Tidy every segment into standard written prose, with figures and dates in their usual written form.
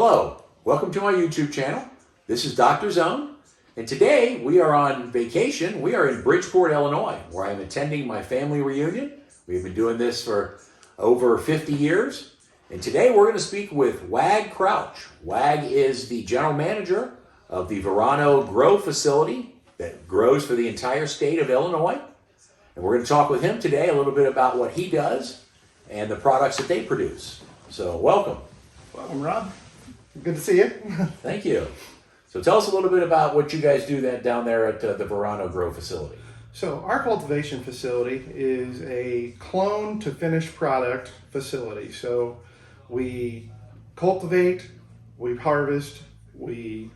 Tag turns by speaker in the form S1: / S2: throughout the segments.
S1: Hello, welcome to my YouTube channel. This is Dr. Zone, and today we are on vacation. We are in Bridgeport, Illinois, where I'm attending my family reunion. We've been doing this for over 50 years, and today we're going to speak with Wag Crouch. Wag is the general manager of the VERANO grow facility that grows for the entire state of Illinois, and we're going to talk with him today a little bit about what he does and the products that they produce. So welcome.
S2: Welcome, Rob. Good to see you.
S1: Thank you. So tell us a little bit about what you guys do down there at the VERANO grow facility.
S2: So our cultivation facility is a clone to finished product facility. So we cultivate, we harvest, we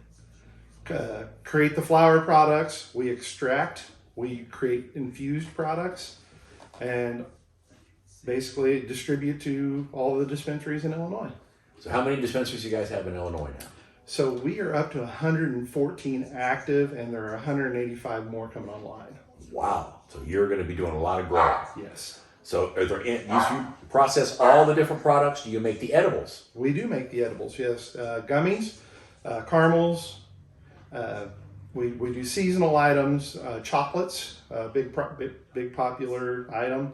S2: create the flower products, we extract, we create infused products, and basically distribute to all of the dispensaries in Illinois.
S1: So how many dispensaries do you guys have in Illinois now?
S2: So we are up to 114 active, and there are 185 more coming online.
S1: Wow. So you're going to be doing a lot of growing.
S2: Yes.
S1: So are there, you process all the different products? Do you make the edibles?
S2: We do make the edibles, yes. Gummies, caramels, we do seasonal items, chocolates, big popular item.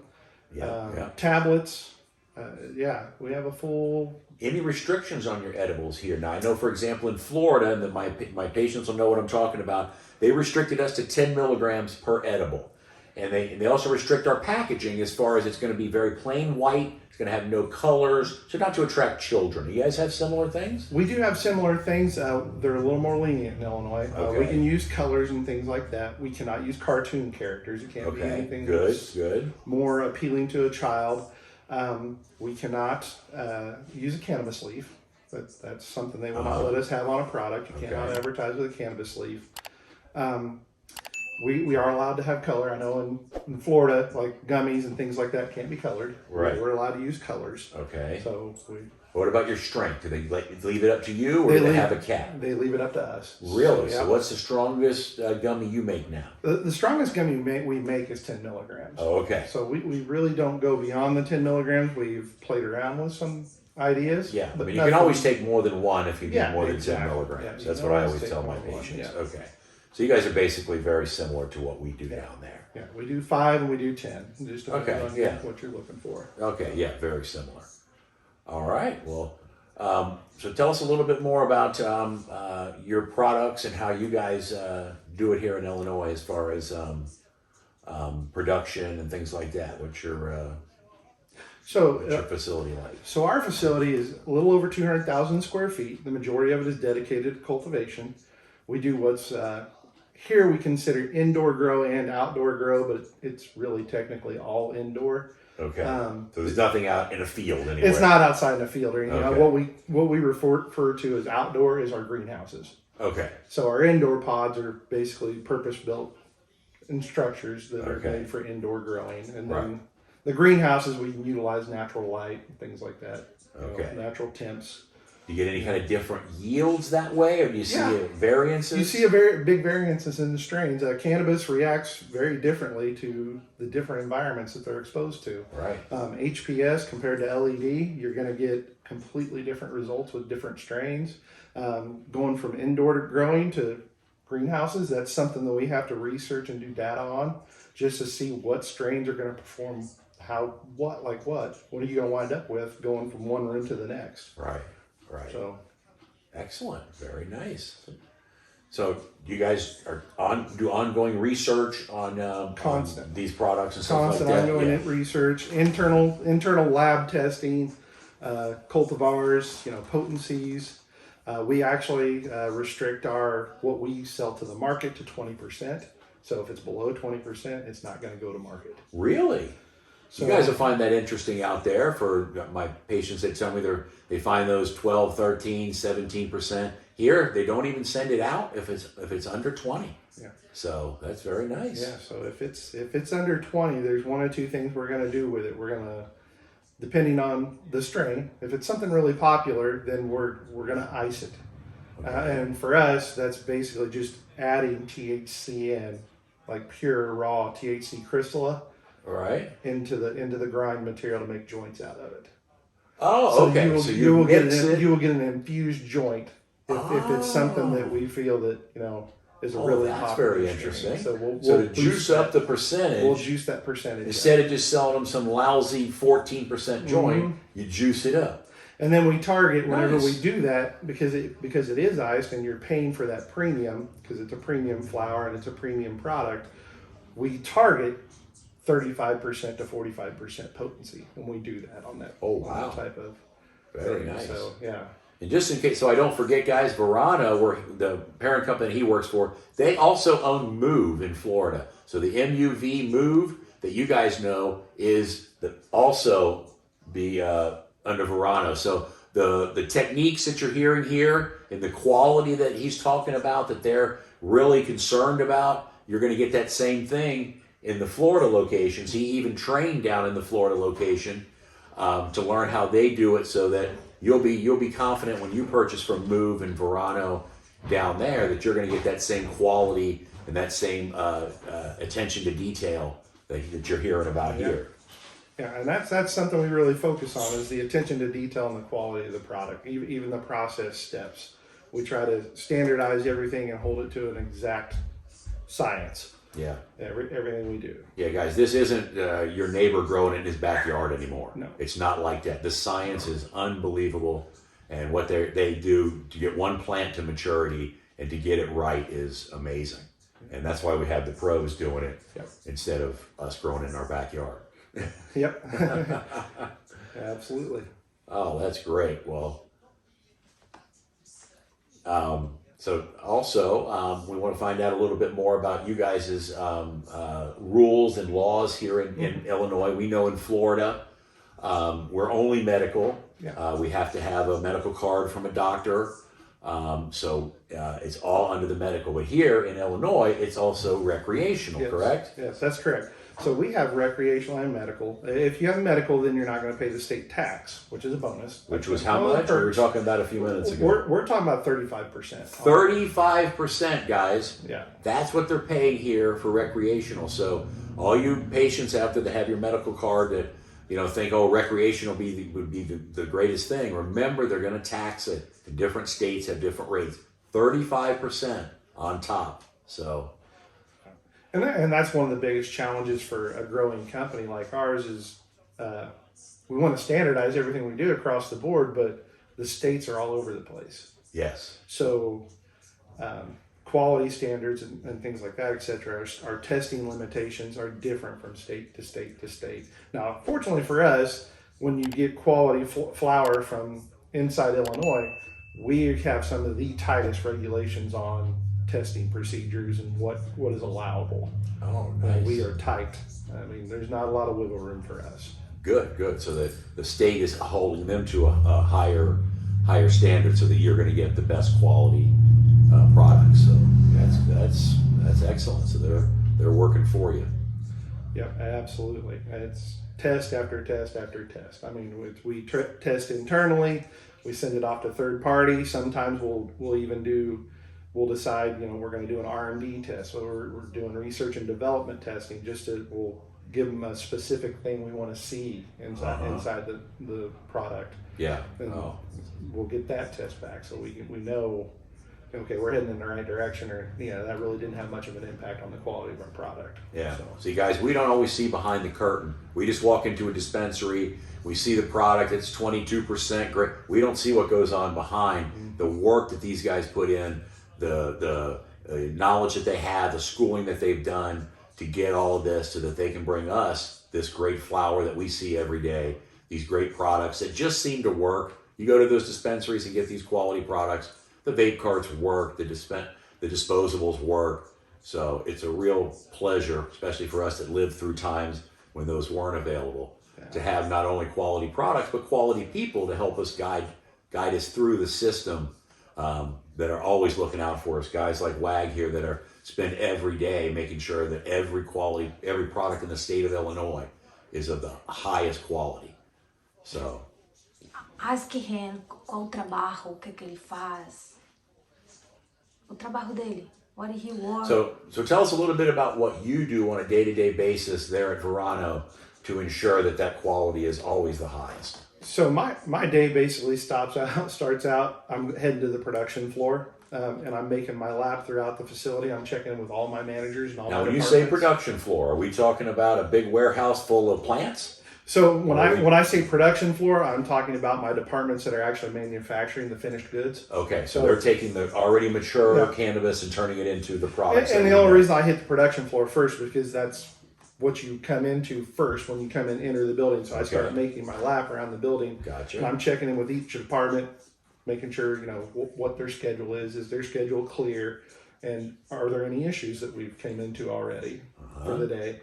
S1: Yeah.
S2: Tablets. We have a full.
S1: Any restrictions on your edibles here? Now, I know, for example, in Florida, and my patients will know what I'm talking about, they restricted us to 10 milligrams per edible. And they also restrict our packaging as far as it's going to be very plain white, it's going to have no colors, so not to attract children. Do you guys have similar things?
S2: We do have similar things. They're a little more lenient in Illinois.
S1: Okay.
S2: We can use colors and things like that. We cannot use cartoon characters. It can't be anything that's more appealing to a child. We cannot use a cannabis leaf. That's something they will not let us have on a product. You cannot advertise with a cannabis leaf. We are allowed to have color. I know in Florida, like gummies and things like that can't be colored.
S1: Right.
S2: We're allowed to use colors.
S1: Okay.
S2: So
S1: what about your strength? Do they leave it up to you, or do they have a cap?
S2: They leave it up to us.
S1: Really? So what's the strongest gummy you make now?
S2: The strongest gummy we make is 10 milligrams.
S1: Oh, okay.
S2: So we really don't go beyond the 10 milligrams. We've played around with some ideas.
S1: Yeah, but you can always take more than one if you need more than 10 milligrams.
S2: Yeah,
S1: that's what I always tell my patients.
S2: Yeah.
S1: Okay. So you guys are basically very similar to what we do down there.
S2: Yeah, we do 5 and we do 10. Just depending on what you're looking for.
S1: Okay, yeah, very similar. All right, well, so tell us a little bit more about your products and how you guys do it here in Illinois as far as production and things like that. What's your facility like?
S2: So our facility is a little over 200,000 square feet. The majority of it is dedicated to cultivation. We do what's here we consider indoor grow and outdoor grow, but it's really technically all indoor.
S1: Okay. So there's nothing out in a field anywhere.
S2: It's not outside in a field or anything. What we refer to as outdoor is our greenhouses.
S1: Okay.
S2: So our indoor pods are basically purpose-built structures that are made for indoor growing, and then the greenhouses we can utilize natural light and things like that. Natural temps.
S1: Do you get any kind of different yields that way, or do you see variances?
S2: You see a very big variances in the strains. Cannabis reacts very differently to the different environments that they're exposed to.
S1: Right.
S2: HPS compared to LED, you're going to get completely different results with different strains. Going from indoor growing to greenhouses, that's something that we have to research and do data on just to see what strains are going to perform what are you going to wind up with going from one room to the next.
S1: Right.
S2: So,
S1: excellent, very nice. So you guys do ongoing research on these products and stuff like that.
S2: Constant ongoing research, internal lab testing, cultivars, potencies. We actually restrict what we sell to the market to 20%. So if it's below 20%, it's not going to go to market.
S1: Really? So you guys will find that interesting out there. For my patients that tell me they find those 12, 13, 17%. Here, they don't even send it out if it's under 20.
S2: Yeah.
S1: So that's very nice.
S2: Yeah. So if it's under 20, there's one or two things we're going to do with it. We're going to, depending on the strain, if it's something really popular, then we're going to ice it. And for us, that's basically just adding THC in, like pure raw THC crystallite.
S1: Right.
S2: Into the grind material to make joints out of it.
S1: Oh,
S2: So
S1: okay.
S2: you will
S1: mix it.
S2: you will get an infused joint if it's something that we feel that is a really
S1: that's
S2: popular
S1: very
S2: strain.
S1: interesting.
S2: So
S1: So to
S2: boost
S1: juice up the percentage,
S2: we'll juice that percentage
S1: instead of just selling them some lousy 14% joint, you juice it up.
S2: And then we target whenever
S1: Nice.
S2: we do that because it is iced and you're paying for that premium because it's a premium flour and it's a premium product. We target 35% to 45% potency when we do that on that.
S1: Oh, wow.
S2: On that type of
S1: Very
S2: thing.
S1: nice.
S2: So yeah.
S1: And just in case, so I don't forget, guys, Verano, where the parent company he works for, they also own Move in Florida. So the MUV Move that you guys know is also be under Verano. So the techniques that you're hearing here and the quality that he's talking about that they're really concerned about, you're going to get that same thing in the Florida locations. He even trained down in the Florida location to learn how they do it, so that you'll be confident when you purchase from Move and Verano down there that you're going to get that same quality and that same attention to detail that you're hearing about here.
S2: Yeah, and that's something we really focus on is the attention to detail and the quality of the product, even the process steps. We try to standardize everything and hold it to an exact science.
S1: Yeah.
S2: Everything we do.
S1: Yeah, guys, this isn't your neighbor growing it in his backyard anymore.
S2: No.
S1: It's not like that. The science is unbelievable, and what they do to get one plant to maturity and to get it right is amazing. And that's why we have the pros doing it instead of us growing it in our backyard.
S2: Yep. Absolutely.
S1: Oh, that's great. Well, so also we want to find out a little bit more about you guys' rules and laws here in Illinois. We know in Florida, we're only medical.
S2: Yeah.
S1: We have to have a medical card from a doctor. So it's all under the medical. But here in Illinois, it's also recreational,
S2: Yes.
S1: correct?
S2: Yes, that's correct. So we have recreational and medical. If you have medical, then you're not going to pay the state tax, which is a bonus.
S1: Which was how much? We were talking about a few minutes ago.
S2: We're talking about 35%.
S1: 35%, guys.
S2: Yeah.
S1: That's what they're paying here for recreational. So all you patients out there that have your medical card that think, oh, recreational would be the greatest thing. Remember, they're going to tax it. The different states have different rates. 35% on top. So.
S2: And that's one of the biggest challenges for a growing company like ours is we want to standardize everything we do across the board, but the states are all over the place.
S1: Yes.
S2: So quality standards and things like that, et cetera, our testing limitations are different from state to state to state. Now, fortunately for us, when you get quality flour from inside Illinois, we have some of the tightest regulations on testing procedures and what is allowable.
S1: Oh, nice.
S2: We are tight. I mean, there's not a lot of wiggle room for us.
S1: Good. So that the state is holding them to a higher standard, so that you're going to get the best quality products. So that's excellent. So they're working for you.
S2: Yep, absolutely. It's test after test after test. I mean, we test internally. We send it off to third party. Sometimes we'll decide, we're going to do an R&D test. So we're doing research and development testing. We'll give them a specific thing we want to see inside the product.
S1: Yeah.
S2: And we'll get that test back so we know, okay, we're heading in the right direction, or that really didn't have much of an impact on the quality of our product.
S1: Yeah. So you guys, we don't always see behind the curtain. We just walk into a dispensary, we see the product, it's 22% great. We don't see what goes on behind the work that these guys put in, the knowledge that they have, the schooling that they've done to get all of this so that they can bring us this great flour that we see every day, these great products that just seem to work. You go to those dispensaries and get these quality products. The vape carts work, the disposables work. So it's a real pleasure, especially for us that lived through times when those weren't available, to have not only quality products, but quality people to help us guide us through the system, that are always looking out for us. Guys like WAG here that are spend every day making sure that every product in the state of Illinois is of the highest quality. So.
S3: Ask him qual o trabalho, o que ele faz. O trabalho dele. What did he work?
S1: So tell us a little bit about what you do on a day-to-day basis there at Verano to ensure that quality is always the highest.
S2: So my day basically starts out. I'm heading to the production floor, and I'm making my lap throughout the facility. I'm checking in with all my managers and all
S1: Now,
S2: my
S1: when you
S2: departments.
S1: say production floor, are we talking about a big warehouse full of plants?
S2: So when I say production floor, I'm talking about my departments that are actually manufacturing the finished goods.
S1: Okay, so they're taking the already mature cannabis and turning it into the products.
S2: And the only reason I hit the production floor first is because that's what you come into first when you come and enter the building. So I start making my lap around the building.
S1: Gotcha.
S2: And I'm checking in with each department, making sure what their schedule is. Is their schedule clear, and are there any issues that we've came into already for the day?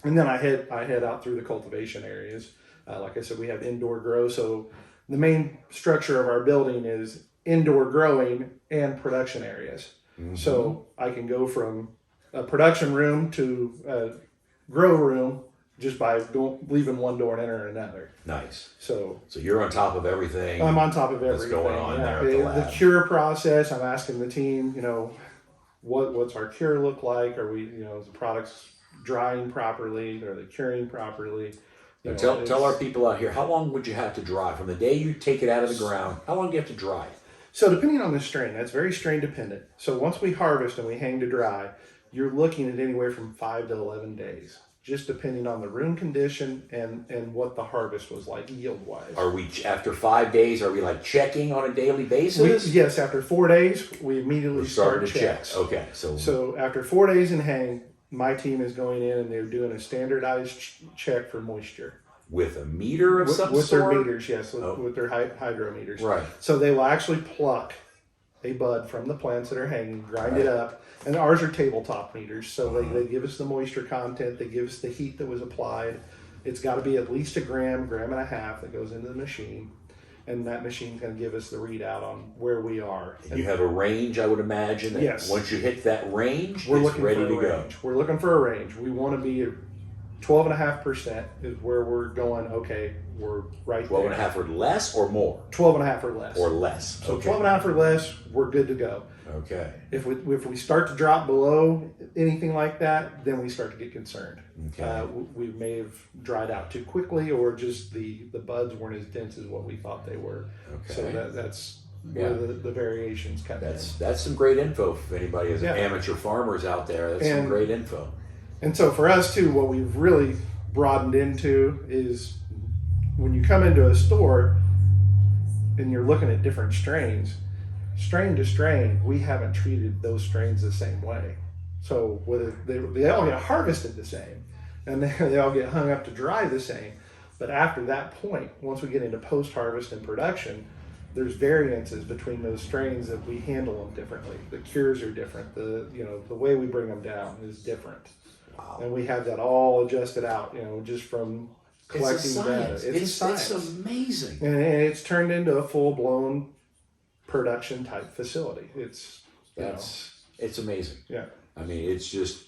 S2: And then I head out through the cultivation areas. Like I said, we have indoor grow. So the main structure of our building is indoor growing and production areas. Mm-hmm. So I can go from a production room to a grow room just by leaving one door and entering another.
S1: Nice.
S2: So
S1: you're on top of everything.
S2: I'm on top of everything.
S1: That's going on there at the lab.
S2: The cure process, I'm asking the team, what's our cure look like? Are we, is the products drying properly? Are they curing properly?
S1: Tell our people out here, how long would you have to dry? From the day you take it out of the ground, how long do you have to dry it?
S2: So depending on the strain, that's very strain dependent. So once we harvest and we hang to dry, you're looking at anywhere from 5 to 11 days, just depending on the room condition and what the harvest was like yield wise.
S1: Are we, after 5 days, are we like checking on a daily basis?
S2: Yes, after 4 days, we immediately start
S1: to
S2: checks.
S1: check. Okay,
S2: so after 4 days in hang, my team is going in and they're doing a standardized check for moisture.
S1: With a meter of some
S2: with
S1: sort?
S2: Their meters, yes, with their hydrometers.
S1: Right.
S2: So they will actually pluck a bud from the plants that are hanging, grind it up, and ours are tabletop meters. So they give us the moisture content, they give us the heat that was applied. It's got to be at least a gram and a half that goes into the machine, and that machine's going to give us the readout on where we are.
S1: And you have a range, I would imagine.
S2: Yes.
S1: Once you hit that range,
S2: we're
S1: it's
S2: looking
S1: ready
S2: for a
S1: to go.
S2: range. We're looking for a range. We want to be 12.5% is where we're going. Okay, we're right
S1: 12
S2: there.
S1: 12.5 or less or more?
S2: 12.5 or less.
S1: Or less.
S2: So
S1: okay.
S2: 12.5 or less, we're good to go.
S1: Okay.
S2: If we start to drop below anything like that, then we start to get concerned.
S1: Okay.
S2: We may have dried out too quickly, or just the buds weren't as dense as what we thought they were.
S1: Okay.
S2: So that's where the variations come in.
S1: That's some great info for anybody as amateur farmers out there. That's some great info.
S2: And so for us too, what we've really broadened into is when you come into a store and you're looking at different strains, strain to strain, we haven't treated those strains the same way. So whether they all get harvested the same and they all get hung up to dry the same. But after that point, once we get into post-harvest and production, there's variances between those strains that we handle them differently. The cures are different. The way we bring them down is different.
S1: Wow.
S2: And we have that all adjusted out, just from collecting data. It's a science.
S1: It's amazing.
S2: And it's turned into a full-blown production type facility. It's
S1: amazing.
S2: Yeah.
S1: I mean, it's just,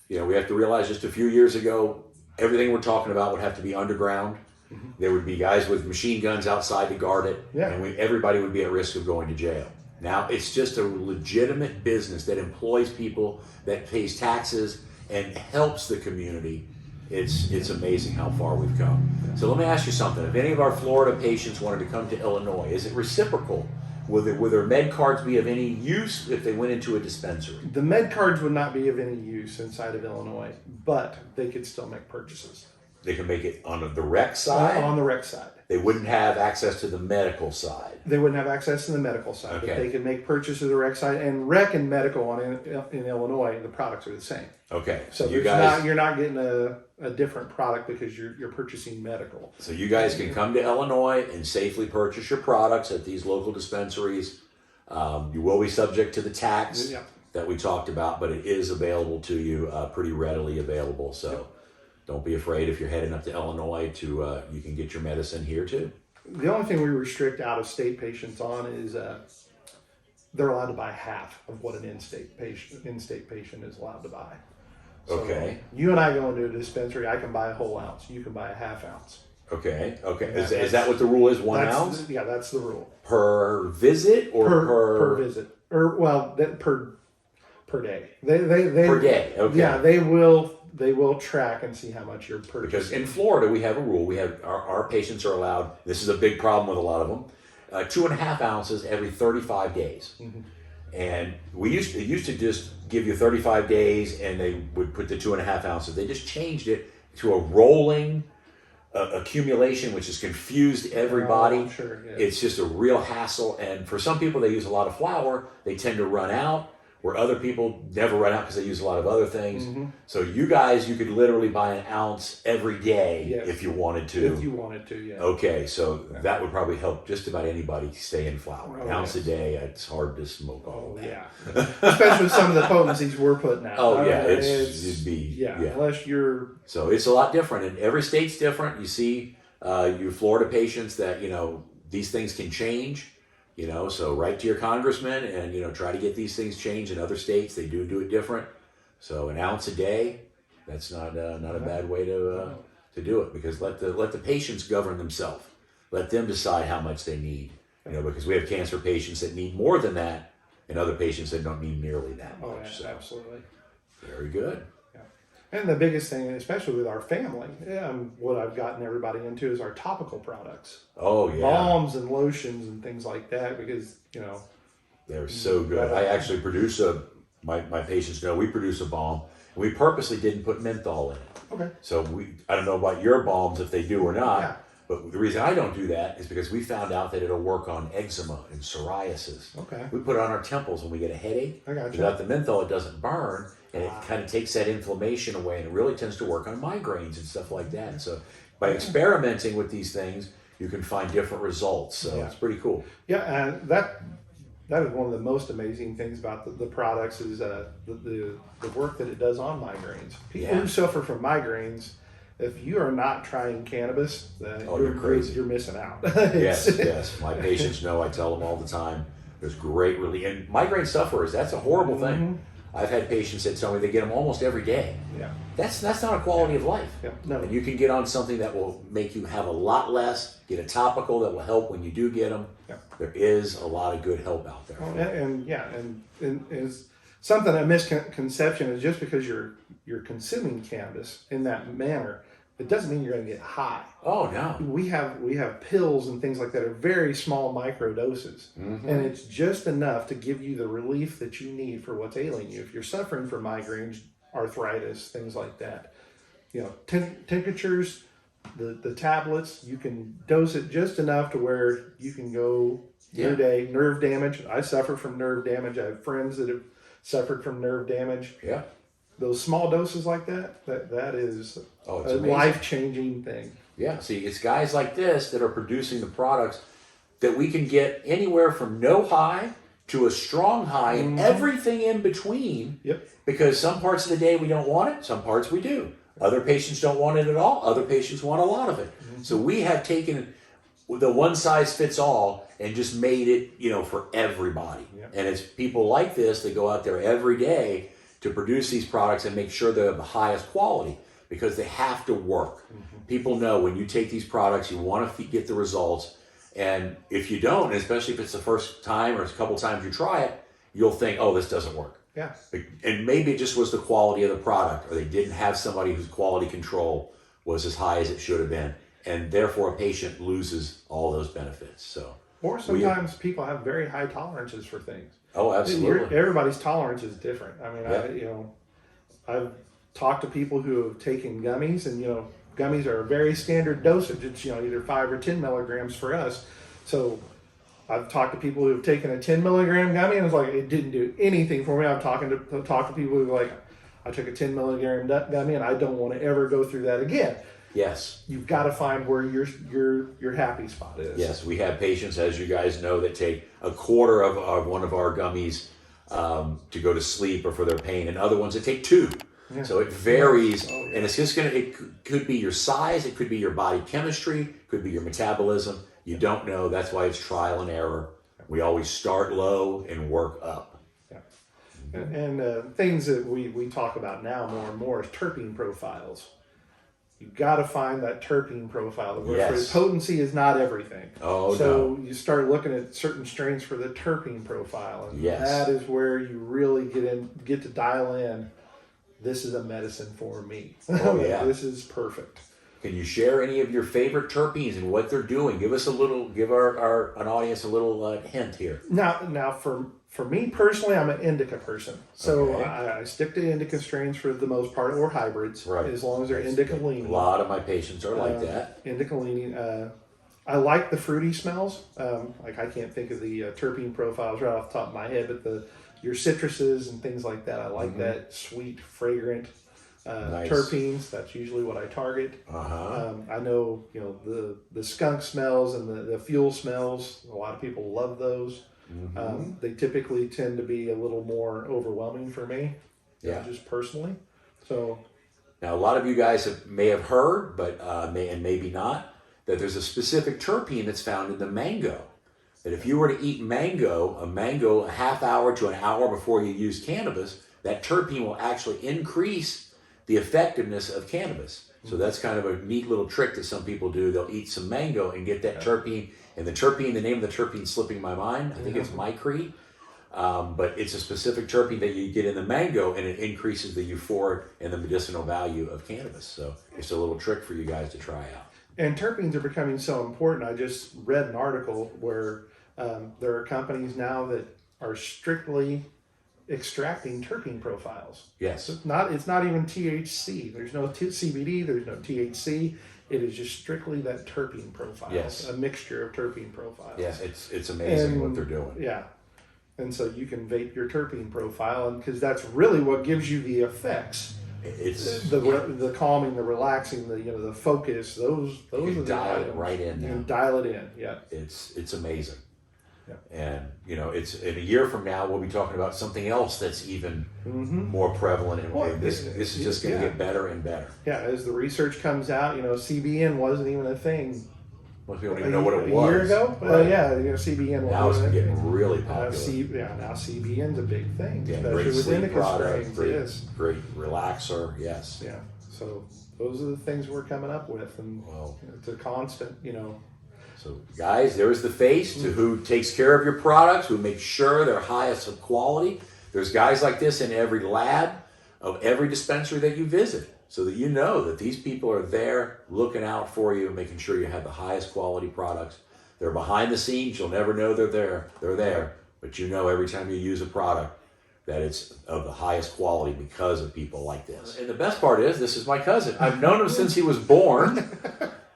S1: we have to realize just a few years ago, everything we're talking about would have to be underground. Mm-hmm. There would be guys with machine guns outside to guard it.
S2: Yeah.
S1: And everybody would be at risk of going to jail. Now it's just a legitimate business that employs people, that pays taxes, and helps the community. It's amazing how far we've come. So let me ask you something. If any of our Florida patients wanted to come to Illinois, is it reciprocal? Will their med cards be of any use if they went into a dispensary?
S2: The med cards would not be of any use inside of Illinois, but they could still make purchases.
S1: They can make it on the rec side?
S2: On the rec side.
S1: They wouldn't have access to the medical side.
S2: They wouldn't have access to the medical side,
S1: Okay.
S2: but they could make purchases of the rec side. And rec and medical in Illinois, the products are the same.
S1: Okay,
S2: So
S1: you guys,
S2: you're not getting a different product because you're purchasing medical.
S1: so you guys can come to Illinois and safely purchase your products at these local dispensaries. You will be subject to the tax that we talked about, but it is available to you, pretty readily available. So don't be afraid if you're heading up to Illinois you can get your medicine here too.
S2: The only thing we restrict out-of-state patients on is they're allowed to buy half of what an in-state patient is allowed to buy. So
S1: Okay.
S2: You and I go into a dispensary, I can buy a whole ounce. You can buy a half ounce.
S1: Okay. Is that what the rule is? 1 ounce?
S2: Yeah, that's the rule.
S1: Per visit or
S2: Per visit. Or, well, per per day. They
S1: Per day, okay.
S2: Yeah, they will track and see how much you're purchasing.
S1: Because in Florida, we have a rule. We have our patients are allowed, this is a big problem with a lot of them, 2.5 ounces every 35 days.
S2: Mm-hmm.
S1: And it used to just give you 35 days and they would put the 2.5 ounces. They just changed it to a rolling accumulation, which has confused everybody.
S2: Oh, sure, yeah.
S1: It's just a real hassle. And for some people, they use a lot of flour. They tend to run out, where other people never run out because they use a lot of other things.
S2: Mm-hmm.
S1: So you guys, you could literally buy an ounce every day
S2: Yes.
S1: if you wanted to.
S2: If you wanted to, yeah.
S1: Okay, so that would probably help just about anybody stay in flour. An
S2: Oh,
S1: ounce
S2: yes.
S1: a day, it's hard to smoke all
S2: Oh,
S1: that.
S2: yeah. Especially with some of the potencies we're putting out.
S1: Oh, yeah,
S2: It's
S1: it'd be,
S2: yeah,
S1: yeah.
S2: unless you're
S1: So it's a lot different, and every state's different. You see, you Florida patients that, these things can change, so write to your congressman and, try to get these things changed. In other states, they do it different. So an ounce a day, that's not a bad way to do it, because let the patients govern themselves. Let them decide how much they need, because we have cancer patients that need more than that and other patients that don't need nearly that much.
S2: oh, yeah,
S1: So
S2: absolutely.
S1: very good.
S2: And the biggest thing, especially with our family, what I've gotten everybody into is our topical products.
S1: Oh, yeah.
S2: Balms and lotions and things like that, because,
S1: They're so good. I actually produce my patients know we produce a balm, and we purposely didn't put menthol in it.
S2: okay.
S1: So I don't know about your balms if they do or not,
S2: Yeah.
S1: but the reason I don't do that is because we found out that it'll work on eczema and psoriasis.
S2: Okay.
S1: We put it on our temples when we get a headache.
S2: I gotcha.
S1: Without the menthol, it doesn't burn, and it kind of takes that inflammation away, and it really tends to work on migraines and stuff like that. So by experimenting with these things, you can find different results. So
S2: Yeah.
S1: it's pretty cool.
S2: Yeah, and that is one of the most amazing things about the products is the work that it does on migraines. People
S1: Yeah.
S2: who suffer from migraines, if you are not trying cannabis,
S1: you're crazy.
S2: You're missing out.
S1: Yes. My patients know. I tell them all the time. There's great relief. And migraine sufferers, that's a horrible thing. I've had patients that tell me they get them almost every day.
S2: Yeah.
S1: That's not a quality of life.
S2: Yeah. No.
S1: And you can get on something that will make you have a lot less. Get a topical that will help when you do get them.
S2: Yeah.
S1: There is a lot of good help out there.
S2: And is something, a misconception is just because you're consuming cannabis in that manner, it doesn't mean you're going to get high.
S1: Oh no.
S2: We have pills and things like that are very small micro doses, and it's just enough to give you the relief that you need for what's ailing you. If you're suffering from migraines, arthritis, things like that, tinctures, the tablets, you can dose it just enough to where you can go your day. Nerve damage. I suffer from nerve damage. I have friends that have suffered from nerve damage.
S1: Yeah.
S2: Those small doses like that is
S1: It's
S2: a
S1: amazing.
S2: life-changing thing.
S1: Yeah. See, it's guys like this that are producing the products that we can get anywhere from no high to a strong high and everything in between.
S2: Yep.
S1: Because some parts of the day we don't want it, some parts we do. Other patients don't want it at all. Other patients want a lot of it. So we have taken the one size fits all and just made it, for everybody.
S2: Yep.
S1: And it's people like this that go out there every day to produce these products and make sure they're of the highest quality, because they have to work. People know when you take these products, you want to get the results. And if you don't, especially if it's the first time or a couple times you try it, you'll think, oh, this doesn't work.
S2: Yeah.
S1: And maybe it just was the quality of the product, or they didn't have somebody whose quality control was as high as it should have been. And therefore a patient loses all those benefits. So,
S2: Or sometimes people have very high tolerances for things.
S1: oh, absolutely.
S2: Everybody's tolerance is different. I mean,
S1: Yeah.
S2: I've talked to people who have taken gummies, and gummies are a very standard dosage. It's either 5 or 10 milligrams for us. So I've talked to people who have taken a 10 milligram gummy, and it's like it didn't do anything for me. I've talked to people who are like, I took a 10 milligram gummy, and I don't want to ever go through that again.
S1: Yes.
S2: You've got to find where your happy spot is.
S1: Yes, we have patients, as you guys know, that take a quarter of one of our gummies to go to sleep or for their pain, and other ones that take 2.
S2: Yeah.
S1: So it varies,
S2: Oh, yeah.
S1: and it's just it could be your size, it could be your body chemistry, could be your metabolism. You don't know. That's why it's trial and error. We always start low and work up.
S2: Yeah. And things that we talk about now more and more is terpene profiles. you got to find that terpene profile.
S1: Yes.
S2: Potency is not everything.
S1: Oh,
S2: so you start looking at certain strains for the terpene profile, and
S1: Yes.
S2: that is where you really get to dial in. This is a medicine for me.
S1: Oh, yeah.
S2: This is perfect.
S1: Can you share any of your favorite terpenes and what they're doing? Give us give an audience a little hint here.
S2: Now for me personally, I'm an indica person, so
S1: Okay.
S2: I stick to indica strains for the most part, or hybrids,
S1: Right.
S2: as long as they're indica leaning.
S1: A lot of my patients are like that.
S2: Indica leaning. I like the fruity smells. Like I can't think of the terpene profiles right off the top of my head, but your citruses and things like that, I like that sweet, fragrant
S1: Nice.
S2: terpenes. That's usually what I target. I know the skunk smells and the fuel smells. A lot of people love those. They typically tend to be a little more overwhelming for me, just personally. So
S1: now a lot of you guys may have heard, but maybe not, that there's a specific terpene that's found in the mango. That if you were to eat a half hour to an hour before you use cannabis, that terpene will actually increase the effectiveness of cannabis. So that's kind of a neat little trick that some people do. They'll eat some mango and get that terpene. And the name of the terpene is slipping my mind. I think it's micrete. But it's a specific terpene that you get in the mango, and it increases the euphoric and the medicinal value of cannabis. So it's a little trick for you guys to try out.
S2: And terpenes are becoming so important. I just read an article where there are companies now that are strictly extracting terpene profiles.
S1: Yes.
S2: It's not even THC. There's no CBD. There's no THC. It is just strictly that terpene profile.
S1: Yes.
S2: A mixture of terpene profiles.
S1: Yes, it's amazing what they're doing.
S2: Yeah. And so you can vape your terpene profile, and because that's really what gives you the effects.
S1: It's
S2: The calming, the relaxing, the focus. Those
S1: you
S2: are
S1: can
S2: the
S1: dial it
S2: items.
S1: right in
S2: You
S1: now.
S2: can dial it in. Yeah.
S1: It's amazing.
S2: Yeah.
S1: And it's in a year from now we'll be talking about something else that's even more prevalent, and
S2: Well,
S1: this is just going to get better and better.
S2: Yeah, as the research comes out, CBN wasn't even a thing.
S1: Most people don't even know what it was.
S2: A year ago?
S1: Right.
S2: Well, yeah, CBN
S1: Now it's
S2: wasn't a
S1: getting
S2: thing.
S1: really popular.
S2: Now CBN's a big thing,
S1: Yeah,
S2: especially
S1: great
S2: with
S1: sleep
S2: indica
S1: product,
S2: strains.
S1: great relaxer, yes.
S2: Yeah, so those are the things we're coming up with, and
S1: Well,
S2: it's a constant,
S1: so guys, there's the face to who takes care of your products, who makes sure they're highest of quality. There's guys like this in every lab of every dispensary that you visit, so that you know that these people are there looking out for you, making sure you have the highest quality products. They're behind the scenes. You'll never know they're there. They're there, but you know every time you use a product that it's of the highest quality because of people like this. And the best part is, this is my cousin. I've known him since he was born.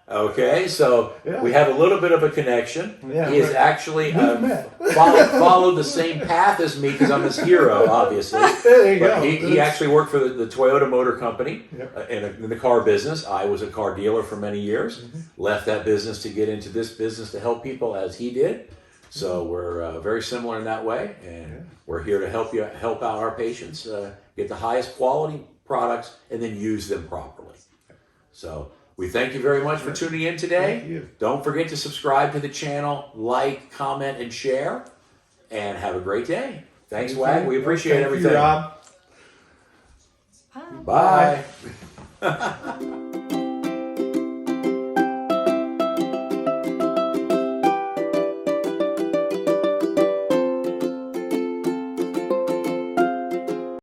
S1: Okay, so we have a little bit of a connection.
S2: Yeah,
S1: He has actually
S2: met.
S1: followed the same path as me because I'm his hero, obviously.
S2: There you
S1: But
S2: go.
S1: he actually worked for the Toyota Motor Company
S2: Yep.
S1: in the car business. I was a car dealer for many years. Left that business to get into this business to help people as he did. So we're very similar in that way, and we're here to help out our patients get the highest quality products and then use them properly. So we thank you very much for tuning in today.
S2: Thank you.
S1: Don't forget to subscribe to the channel, like, comment, and share, and have a great day. Thanks, Wag. We appreciate
S2: Thank
S1: everything.
S2: you, Rob.
S1: Bye.